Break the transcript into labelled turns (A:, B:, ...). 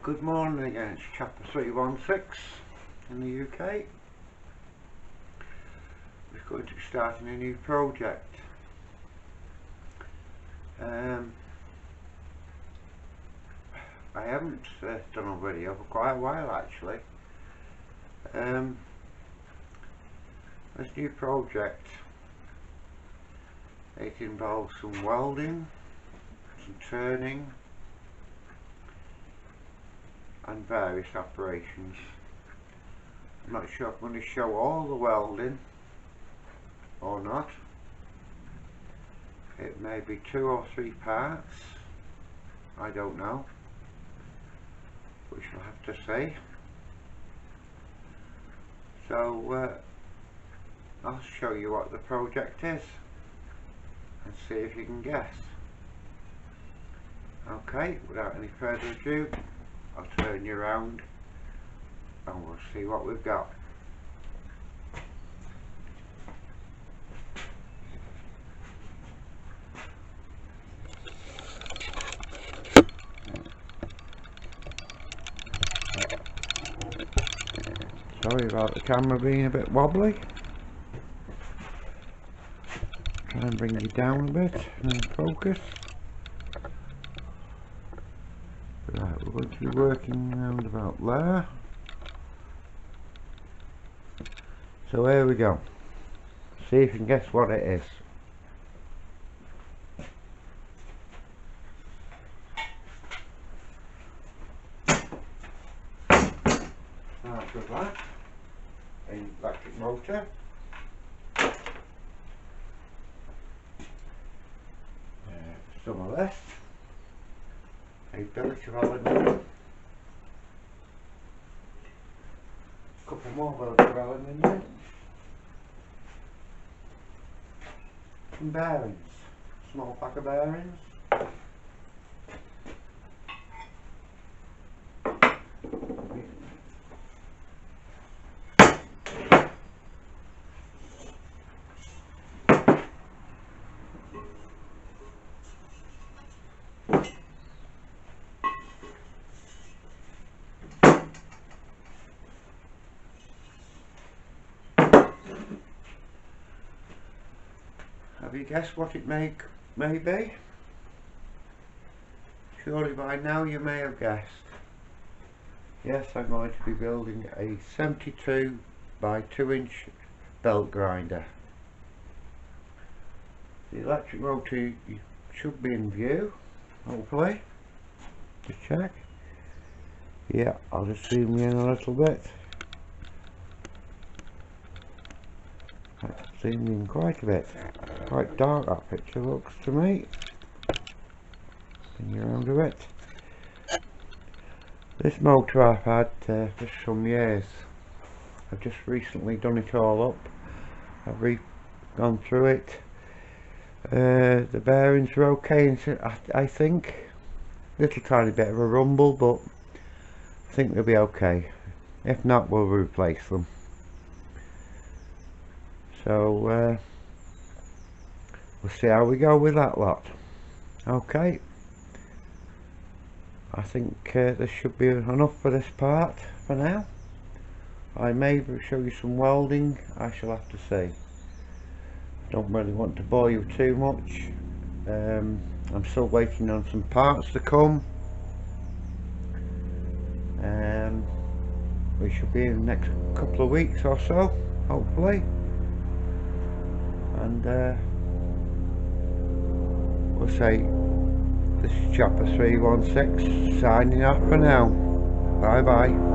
A: Good morning again, it's chapter 316 in the UK. We're going to be starting a new project. I haven't done a video for quite a while actually. This new project, it involves some welding, some turning and various operations. I'm not sure if I'm going to show all the welding or not. It may be 2 or 3 parts, I don't know, we shall have to see. So I'll show you what the project is and see if you can guess. Okay, without any further ado, I'll turn you around and we'll see what we've got. Sorry about the camera being a bit wobbly. Try and bring you down a bit and focus. Right, we're going to be working around about there. So here we go. See if you can guess what it is. Start with that. An electric motor. Some of this. A billet of aluminium, a couple more billets of aluminium, some bearings, small pack of bearings, have you guessed what it may be? Surely by now you may have guessed. Yes, I'm going to be building a 72 by 2 inch belt grinder. The electric motor should be in view, hopefully. Just check. Yeah, I'll just zoom in a little bit. Zoom in quite a bit. Quite dark that picture looks to me. Spin you around a bit. This motor I've had for some years. I've just recently done it all up. I've gone through it. The bearings are okay, I think. Little tiny bit of a rumble, but I think they'll be okay. If not, we'll replace them. So we'll see how we go with that lot. Okay, I think this should be enough for this part for now. I may show you some welding, I shall have to see. Don't really want to bore you too much. I'm still waiting on some parts to come. We should be in the next couple of weeks or so, hopefully. And we'll say this is chapter 316 signing off for now. Bye bye.